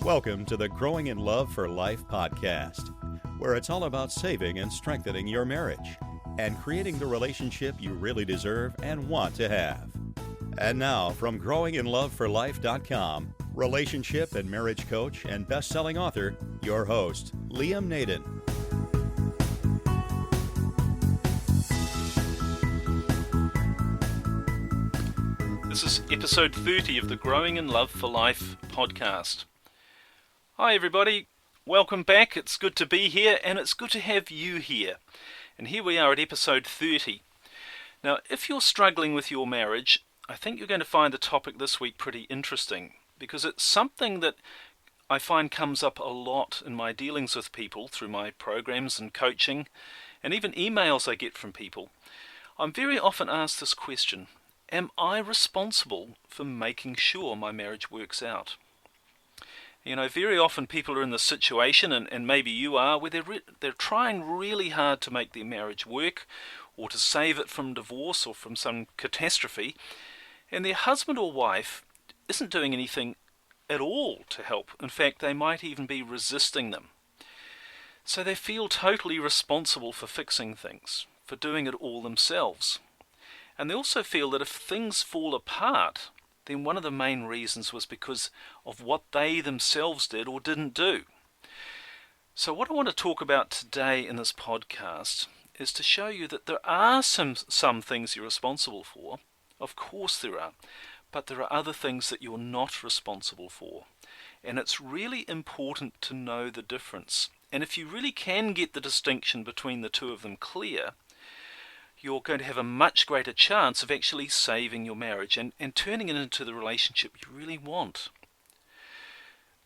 Welcome to the Growing in Love for Life podcast, where it's all about saving and strengthening your marriage and creating the relationship you really deserve and want to have. And now, from growinginloveforlife.com, relationship and marriage coach and best-selling author, your host, Liam Naden. This is episode 30 of the Growing in Love for Life podcast. Hi everybody, welcome back. It's good to be here and it's good to have you here. And here we are at episode 30. Now, if you're struggling with your marriage, I think you're going to find the topic this week pretty interesting because it's something that I find comes up a lot in my dealings with people through my programs and coaching and even emails I get from people. I'm very often asked this question: am I responsible for making sure my marriage works out? You know, very often people are in this situation, and maybe you are, where they're trying really hard to make their marriage work or to save it from divorce or from some catastrophe, and their husband or wife isn't doing anything at all to help. In fact, they might even be resisting them. So they feel totally responsible for fixing things, for doing it all themselves. And they also feel that if things fall apart, then one of the main reasons was because of what they themselves did or didn't do. So what I want to talk about today in this podcast is to show you that there are some things you're responsible for. Of course there are. But there are other things that you're not responsible for. And it's really important to know the difference. And if you really can get the distinction between the two of them clear, you're going to have a much greater chance of actually saving your marriage and turning it into the relationship you really want.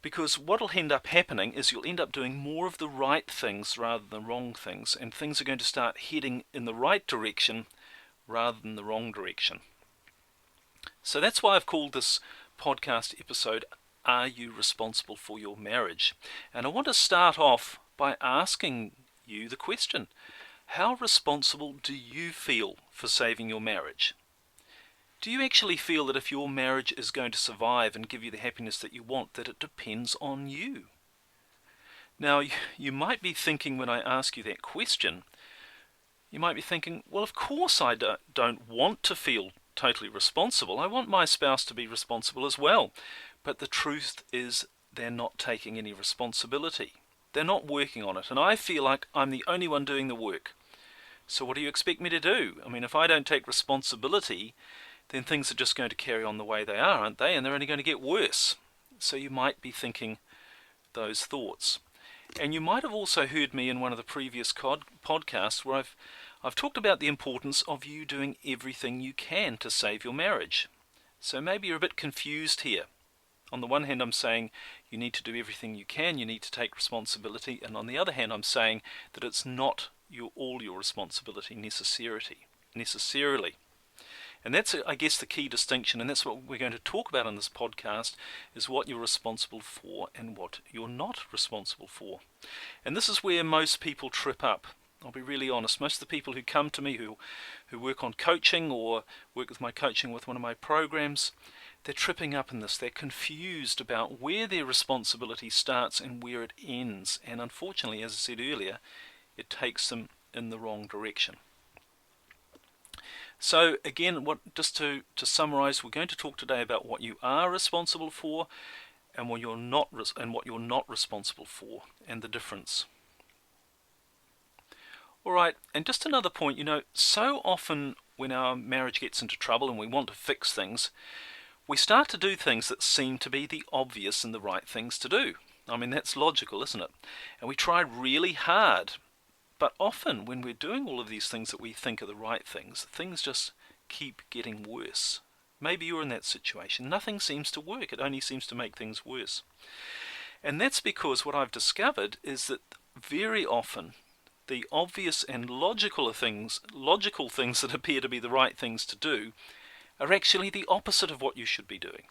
Because what will end up happening is you'll end up doing more of the right things rather than wrong things, and things are going to start heading in the right direction rather than the wrong direction. So that's why I've called this podcast episode, Are You Responsible for Your Marriage? And I want to start off by asking you the question: how responsible do you feel for saving your marriage? Do you actually feel that if your marriage is going to survive and give you the happiness that you want, that it depends on you? Now, you might be thinking when I ask you that question, you might be thinking, well, of course I don't want to feel totally responsible. I want my spouse to be responsible as well. But the truth is they're not taking any responsibility. They're not working on it. And I feel like I'm the only one doing the work. So what do you expect me to do? I mean, if I don't take responsibility, then things are just going to carry on the way they are, aren't they? And they're only going to get worse. So you might be thinking those thoughts. And you might have also heard me in one of the previous podcasts where I've talked about the importance of you doing everything you can to save your marriage. So maybe you're a bit confused here. On the one hand, I'm saying you need to do everything you can, you need to take responsibility, and on the other hand, I'm saying that it's not all your responsibility necessarily. And that's, I guess, the key distinction, and that's what we're going to talk about in this podcast, is what you're responsible for and what you're not responsible for. And this is where most people trip up. I'll be really honest. Most of the people who come to me who work on coaching or work with my coaching with one of my programs, they're tripping up in this. They're confused about where their responsibility starts and where it ends. And unfortunately, as I said earlier, it takes them in the wrong direction. So again, just to summarize, we're going to talk today about what you are responsible for and what you're not responsible for, and the difference. All right, and just another point, so often when our marriage gets into trouble and we want to fix things, we start to do things that seem to be the obvious and the right things to do. I mean, that's logical, isn't it? And we try really hard. But often when we're doing all of these things that we think are the right things, things just keep getting worse. Maybe you're in that situation. Nothing seems to work. It only seems to make things worse. And that's because what I've discovered is that very often the obvious and logical things that appear to be the right things to do are actually the opposite of what you should be doing.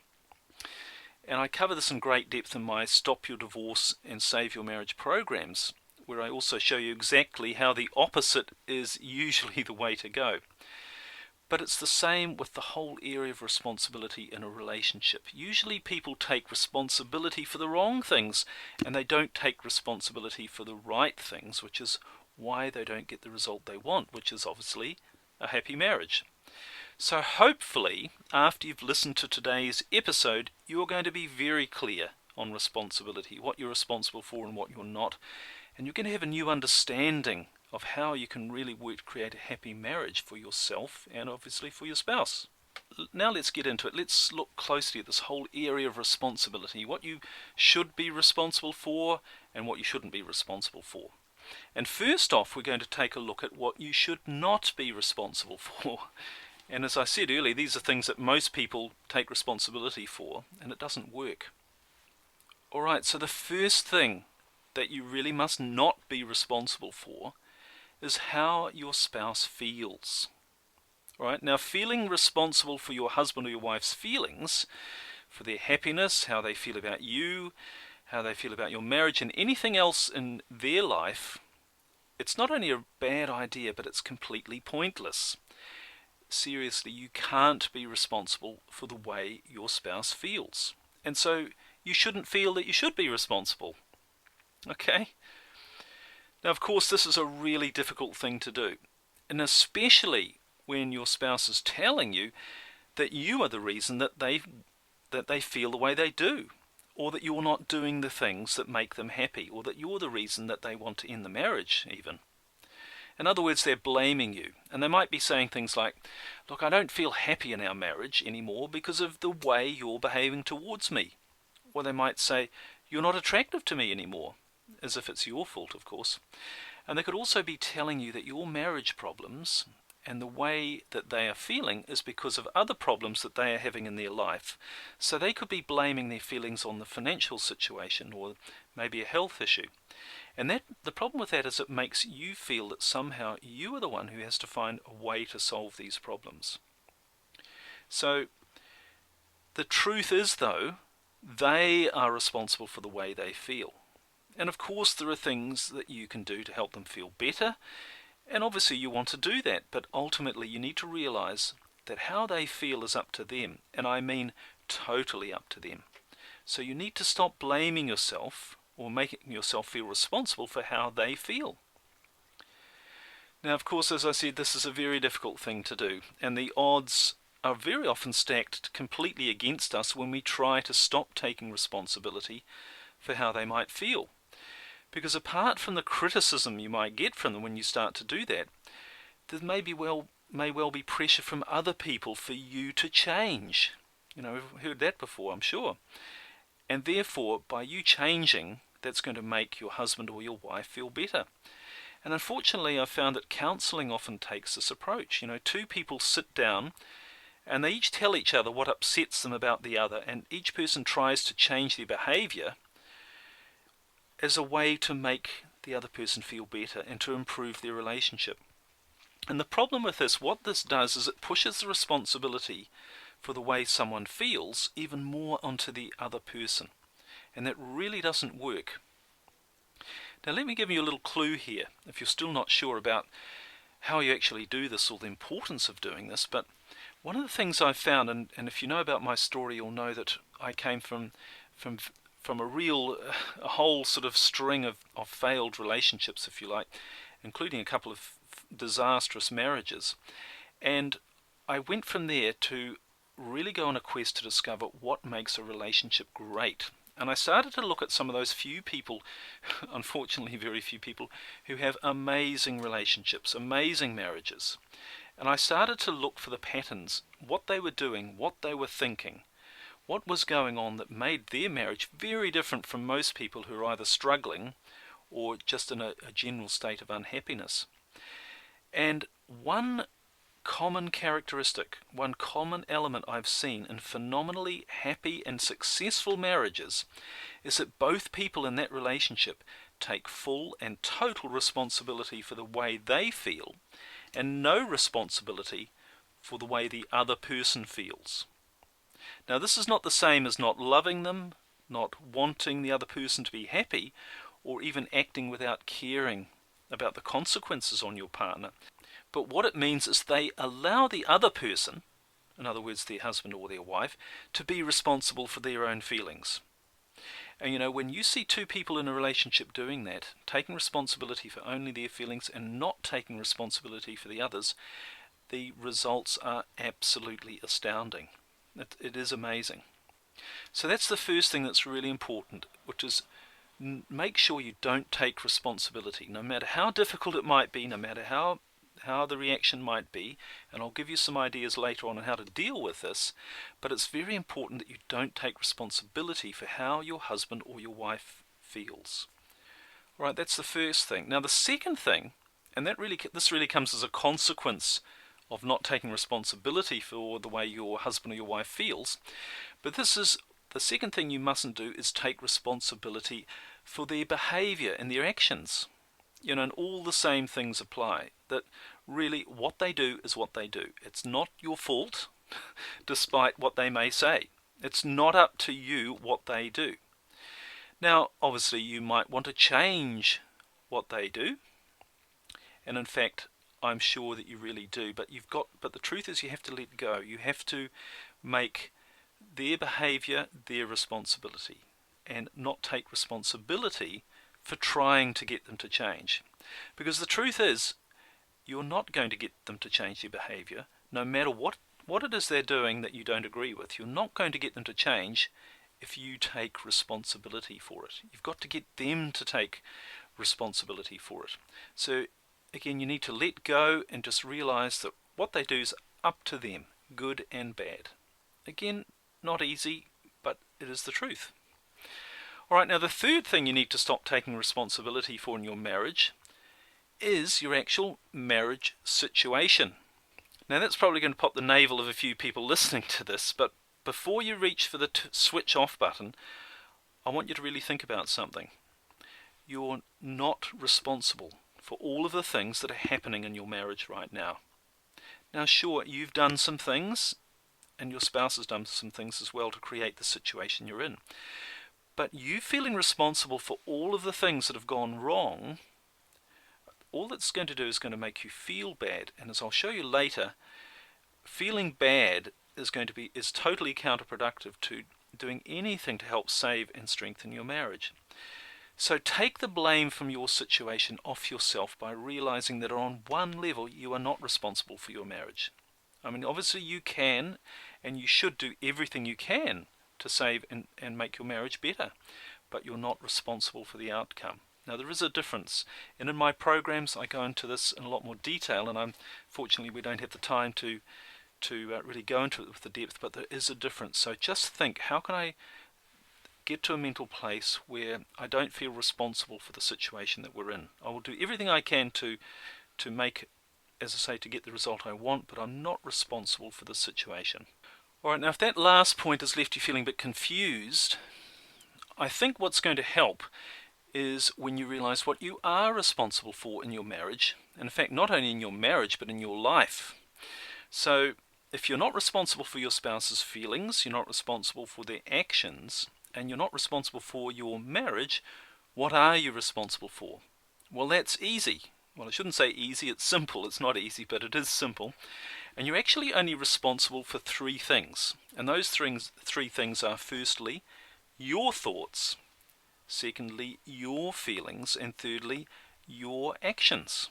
And I cover this in great depth in my Stop Your Divorce and Save Your Marriage programs, where I also show you exactly how the opposite is usually the way to go. But it's the same with the whole area of responsibility in a relationship. Usually people take responsibility for the wrong things, and they don't take responsibility for the right things, which is why they don't get the result they want, which is obviously a happy marriage. So hopefully, after you've listened to today's episode, you're going to be very clear on responsibility, what you're responsible for and what you're not, and you're going to have a new understanding of how you can really work to create a happy marriage for yourself and obviously for your spouse. Now let's get into it. Let's look closely at this whole area of responsibility, what you should be responsible for and what you shouldn't be responsible for. And first off, we're going to take a look at what you should not be responsible for. And as I said earlier, these are things that most people take responsibility for, and it doesn't work. Alright, so the first thing that you really must not be responsible for is how your spouse feels. Right? Now, feeling responsible for your husband or your wife's feelings, for their happiness, how they feel about you, how they feel about your marriage, and anything else in their life, it's not only a bad idea, but it's completely pointless. Seriously, you can't be responsible for the way your spouse feels. And so you shouldn't feel that you should be responsible. Okay? Now, of course, this is a really difficult thing to do, and especially when your spouse is telling you that you are the reason that they feel the way they do, or that you're not doing the things that make them happy, or that you're the reason that they want to end the marriage even. In other words, they're blaming you, and they might be saying things like, look, I don't feel happy in our marriage anymore because of the way you're behaving towards me. Or they might say, you're not attractive to me anymore, as if it's your fault, of course. And they could also be telling you that your marriage problems and the way that they are feeling is because of other problems that they are having in their life. So they could be blaming their feelings on the financial situation or maybe a health issue. And the problem with that is it makes you feel that somehow you are the one who has to find a way to solve these problems. So the truth is, though, they are responsible for the way they feel. And of course there are things that you can do to help them feel better, and obviously you want to do that, but ultimately you need to realize that how they feel is up to them, and I mean totally up to them. So you need to stop blaming yourself or making yourself feel responsible for how they feel. Now, of course, as I said, this is a very difficult thing to do, and the odds are very often stacked completely against us when we try to stop taking responsibility for how they might feel. Because apart from the criticism you might get from them when you start to do that, there may well be pressure from other people for you to change. You know, we've heard that before, I'm sure. And therefore, by you changing, that's going to make your husband or your wife feel better. And unfortunately, I've found that counselling often takes this approach. You know, two people sit down and they each tell each other what upsets them about the other, and each person tries to change their behaviour as a way to make the other person feel better and to improve their relationship. And the problem with this, what this does is it pushes the responsibility for the way someone feels even more onto the other person. And that really doesn't work. Now let me give you a little clue here, if you're still not sure about how you actually do this or the importance of doing this. But one of the things I've found, and if you know about my story, you'll know that I came from a whole sort of string of failed relationships, if you like, including a couple of disastrous marriages. And I went from there to really go on a quest to discover what makes a relationship great. And I started to look at some of those few people, unfortunately very few people, who have amazing relationships, amazing marriages. And I started to look for the patterns, what they were doing, what they were thinking, what was going on that made their marriage very different from most people who are either struggling or just in a general state of unhappiness. And one common characteristic, one common element I've seen in phenomenally happy and successful marriages is that both people in that relationship take full and total responsibility for the way they feel and no responsibility for the way the other person feels. Now, this is not the same as not loving them, not wanting the other person to be happy, or even acting without caring about the consequences on your partner. But what it means is they allow the other person, in other words, their husband or their wife, to be responsible for their own feelings. And when you see two people in a relationship doing that, taking responsibility for only their feelings and not taking responsibility for the others, the results are absolutely astounding. It is amazing. So that's the first thing that's really important, which is make sure you don't take responsibility, no matter how difficult it might be, no matter how the reaction might be, and I'll give you some ideas later on how to deal with this, but it's very important that you don't take responsibility for how your husband or your wife feels. All right, that's the first thing. Now the second thing, and this really comes as a consequence of not taking responsibility for the way your husband or your wife feels, but this is the second thing you mustn't do, is take responsibility for their behavior and their actions. And all the same things apply, that really what they do is what they do. It's not your fault, despite what they may say. It's not up to you what they do. Now, obviously, you might want to change what they do, and in fact, I'm sure that you really do, but the truth is you have to let go. You have to make their behavior their responsibility and not take responsibility for trying to get them to change. Because the truth is, you're not going to get them to change their behavior, no matter what it is they're doing that you don't agree with. You're not going to get them to change if you take responsibility for it. You've got to get them to take responsibility for it. So again, you need to let go and just realize that what they do is up to them, good and bad. Again, not easy, but it is the truth. Alright, now the third thing you need to stop taking responsibility for in your marriage is your actual marriage situation. Now that's probably going to pop the navel of a few people listening to this, but before you reach for the switch off button, I want you to really think about something. You're not responsible for all of the things that are happening in your marriage right now. Now sure, you've done some things, and your spouse has done some things as well to create the situation you're in. But you feeling responsible for all of the things that have gone wrong, all that's going to do is going to make you feel bad. And as I'll show you later, feeling bad is totally counterproductive to doing anything to help save and strengthen your marriage. So take the blame from your situation off yourself by realizing that on one level you are not responsible for your marriage. I mean, obviously you can and you should do everything you can to save and make your marriage better, but you're not responsible for the outcome. Now there is a difference, and in my programs I go into this in a lot more detail, and unfortunately we don't have the time to really go into it with the depth, but there is a difference. So just think, how can I get to a mental place where I don't feel responsible for the situation that we're in? I will do everything I can to make, as I say, to get the result I want, but I'm not responsible for the situation. Alright, now if that last point has left you feeling a bit confused, I think what's going to help is when you realize what you are responsible for in your marriage, and in fact not only in your marriage but in your life. So if you're not responsible for your spouse's feelings, you're not responsible for their actions, and you're not responsible for your marriage, what are you responsible for? Well, that's easy. Well, I shouldn't say easy, it's simple. It's not easy, but it is simple. And you're actually only responsible for three things. And those three things are, firstly, your thoughts, secondly, your feelings, and thirdly, your actions.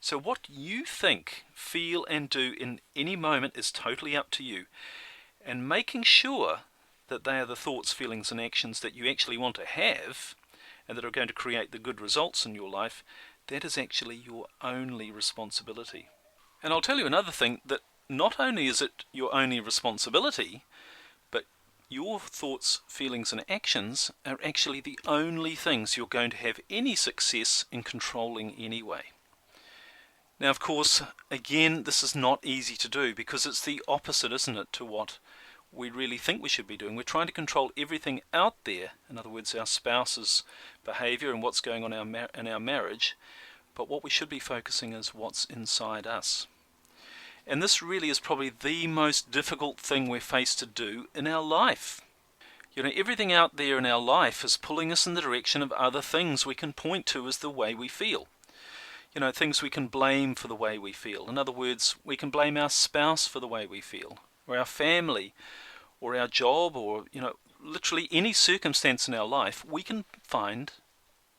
So what you think, feel, and do in any moment is totally up to you. And making sure that they are the thoughts, feelings, and actions that you actually want to have, and that are going to create the good results in your life, that is actually your only responsibility. And I'll tell you another thing, that not only is it your only responsibility, but your thoughts, feelings, and actions are actually the only things you're going to have any success in controlling anyway. Now, of course, again, this is not easy to do because it's the opposite, isn't it, to what we really think we should be doing. We're trying to control everything out there, in other words, our spouse's behavior and what's going on in our marriage, but what we should be focusing is what's inside us. And this really is probably the most difficult thing we're faced to do in our life. Everything out there in our life is pulling us in the direction of other things we can point to as the way we feel. things we can blame for the way we feel. In other words, we can blame our spouse for the way we feel, or our family, or our job, or, literally any circumstance in our life. We can find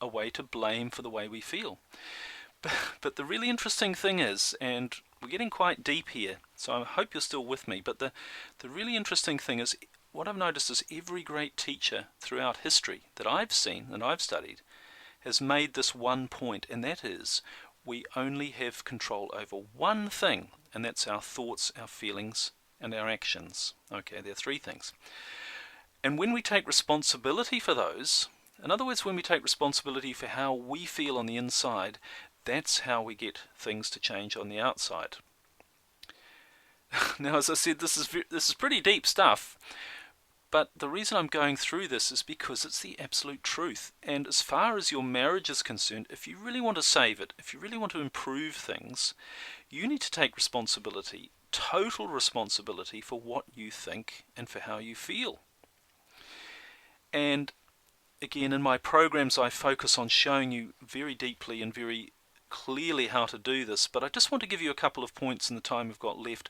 a way to blame for the way we feel. But the really interesting thing is, and we're getting quite deep here, so I hope you're still with me, but the really interesting thing is, what I've noticed is every great teacher throughout history that I've seen and I've studied has made this one point, and that is, we only have control over one thing, and that's our thoughts, our feelings, and our actions. Okay, there are three things. And when we take responsibility for those, in other words, when we take responsibility for how we feel on the inside, that's how we get things to change on the outside. Now, as I said, this is pretty deep stuff, but the reason I'm going through this is because it's the absolute truth. And as far as your marriage is concerned, if you really want to save it, if you really want to improve things, you need to take responsibility, total responsibility for what you think and for how you feel. And again, in my programs, I focus on showing you very deeply and very clearly how to do this, but I just want to give you a couple of points in the time we've got left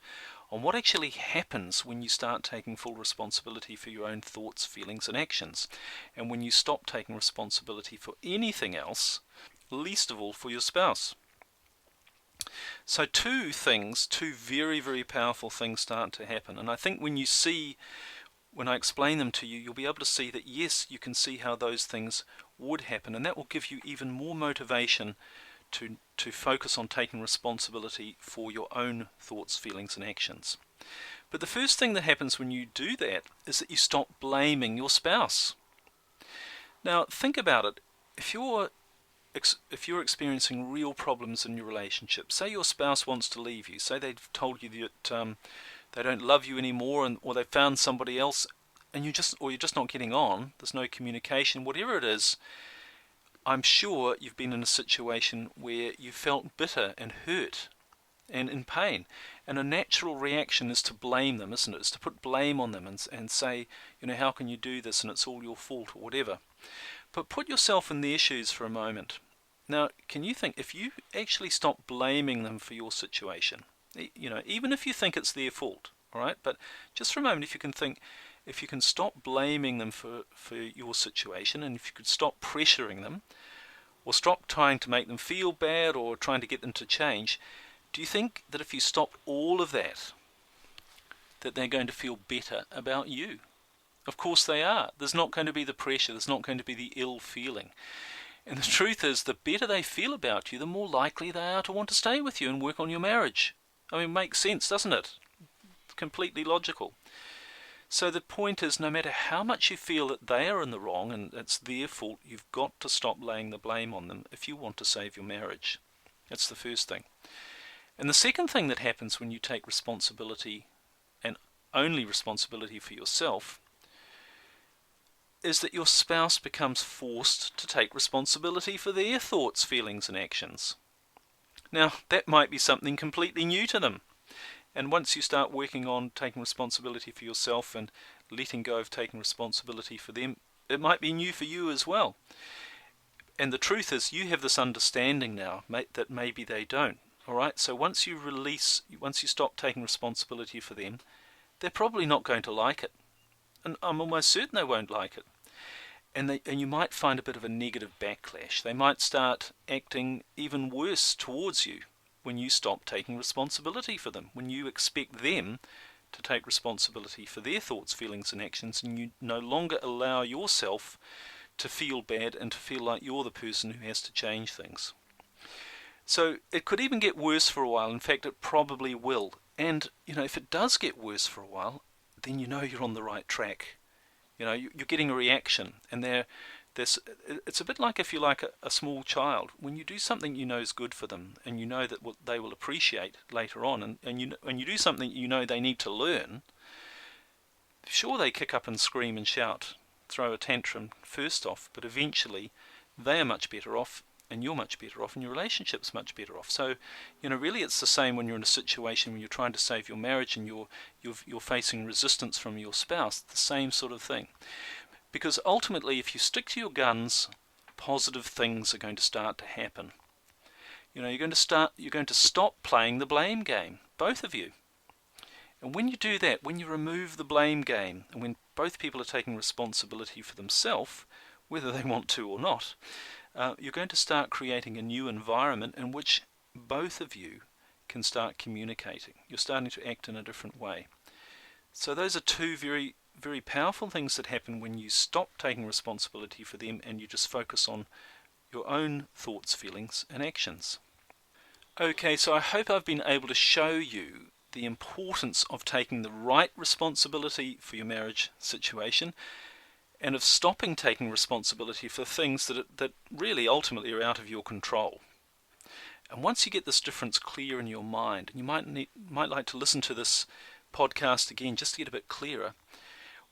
on what actually happens when you start taking full responsibility for your own thoughts, feelings, and actions, and when you stop taking responsibility for anything else, least of all for your spouse. So two very, very powerful things start to happen, and I think when I explain them to you, you'll be able to see that yes, you can see how those things would happen, and that will give you even more motivation to focus on taking responsibility for your own thoughts, feelings, and actions. But the first thing that happens when you do that is that you stop blaming your spouse. Now, think about it. If you're experiencing real problems in your relationship, say your spouse wants to leave you, say they've told you that they don't love you anymore, or they've found somebody else, and you're just not getting on, there's no communication, whatever it is, I'm sure you've been in a situation where you felt bitter and hurt and in pain. And a natural reaction is to blame them, isn't it? It's to put blame on them and say, how can you do this and it's all your fault or whatever. But put yourself in their shoes for a moment. Now, can you think, if you actually stop blaming them for your situation, even if you think it's their fault, all right? But just for a moment, if you can stop blaming them for your situation, and if you could stop pressuring them, or stop trying to make them feel bad, or trying to get them to change, do you think that if you stopped all of that they're going to feel better about you? Of course they are. There's not going to be the pressure, there's not going to be the ill feeling. And the truth is, the better they feel about you, the more likely they are to want to stay with you and work on your marriage. I mean, it makes sense, doesn't it? It's completely logical. So the point is, no matter how much you feel that they are in the wrong and it's their fault, you've got to stop laying the blame on them if you want to save your marriage. That's the first thing. And the second thing that happens when you take responsibility, and only responsibility for yourself, is that your spouse becomes forced to take responsibility for their thoughts, feelings, and actions. Now, that might be something completely new to them. And once you start working on taking responsibility for yourself and letting go of taking responsibility for them, it might be new for you as well. And the truth is, you have this understanding now that maybe they don't. All right? So once you stop taking responsibility for them, they're probably not going to like it. And I'm almost certain they won't like it. And you might find a bit of a negative backlash. They might start acting even worse towards you when you stop taking responsibility for them, when you expect them to take responsibility for their thoughts, feelings, and actions, and you no longer allow yourself to feel bad and to feel like you're the person who has to change things. So it could even get worse for a while. In fact, it probably will. And, if it does get worse for a while, then you're on the right track. You're getting a reaction, and it's a bit like if you like a small child. When you do something you know is good for them, and you know that they will appreciate later on, and you do something you know they need to learn, sure, they kick up and scream and shout, throw a tantrum first off, but eventually they are much better off, and you're much better off, and your relationship's much better off. So, really it's the same when you're in a situation when you're trying to save your marriage and you're facing resistance from your spouse, the same sort of thing. Because ultimately, if you stick to your guns, positive things are going to start to happen. You're going to stop playing the blame game, both of you. And when you do that, when you remove the blame game, and when both people are taking responsibility for themselves, whether they want to or not, you're going to start creating a new environment in which both of you can start communicating. You're starting to act in a different way. So those are two very, very powerful things that happen when you stop taking responsibility for them and you just focus on your own thoughts, feelings, and actions. Okay, so I hope I've been able to show you the importance of taking the right responsibility for your marriage situation and of stopping taking responsibility for things that really ultimately are out of your control. And once you get this difference clear in your mind, and you might like to listen to this podcast again just to get a bit clearer,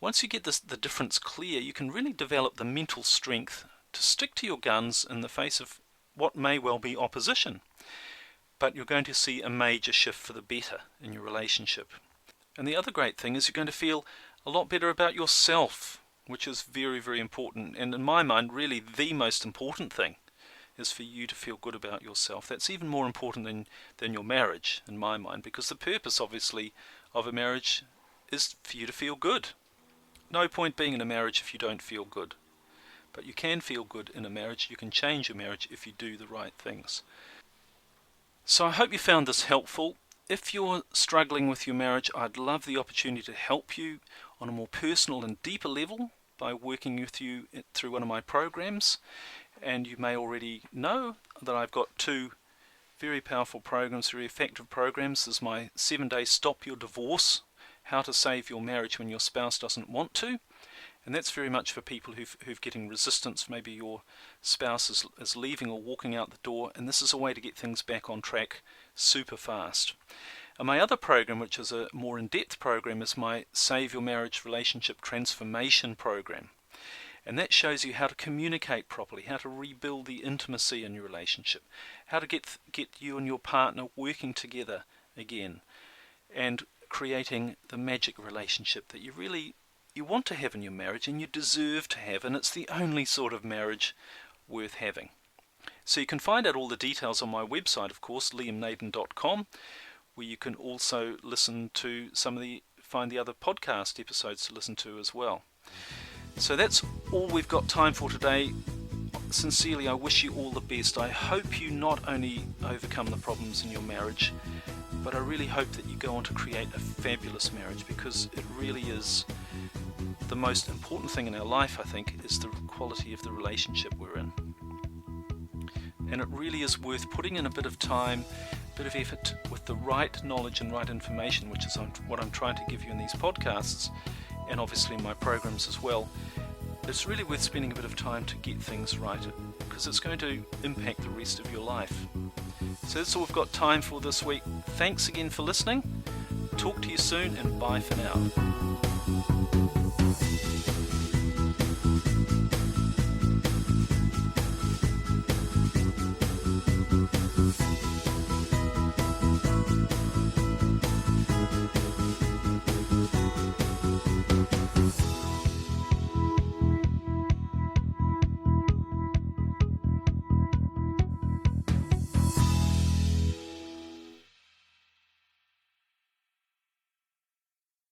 once you get the difference clear, you can really develop the mental strength to stick to your guns in the face of what may well be opposition. But you're going to see a major shift for the better in your relationship. And the other great thing is you're going to feel a lot better about yourself, which is very, very important. And in my mind, really the most important thing is for you to feel good about yourself. That's even more important than your marriage, in my mind, because the purpose, obviously, of a marriage is for you to feel good. No point being in a marriage if you don't feel good. But you can feel good in a marriage. You can change your marriage if you do the right things. So I hope you found this helpful. If you're struggling with your marriage, I'd love the opportunity to help you on a more personal and deeper level by working with you through one of my programs. And you may already know that I've got two very powerful programs, very effective programs. There's my 7-day Stop Your Divorce, How to Save Your Marriage When Your Spouse Doesn't Want To. And that's very much for people who've getting resistance. Maybe your spouse is leaving or walking out the door, and this is a way to get things back on track super fast. And my other program, which is a more in-depth program, is my Save Your Marriage Relationship Transformation program. And that shows you how to communicate properly, how to rebuild the intimacy in your relationship, how to get you and your partner working together again, and creating the magic relationship that you want to have in your marriage and you deserve to have, and it's the only sort of marriage worth having. So you can find out all the details on my website, of course, liamnaden.com, where you can also listen to find the other podcast episodes to listen to as well. So that's all we've got time for today. Sincerely, I wish you all the best. I hope you not only overcome the problems in your marriage, but I really hope that you go on to create a fabulous marriage, because it really is the most important thing in our life, I think, is the quality of the relationship we're in. And it really is worth putting in a bit of time, a bit of effort with the right knowledge and right information, which is what I'm trying to give you in these podcasts, and obviously in my programs as well. It's really worth spending a bit of time to get things right, because it's going to impact the rest of your life. So that's all we've got time for this week. Thanks again for listening. Talk to you soon, and bye for now.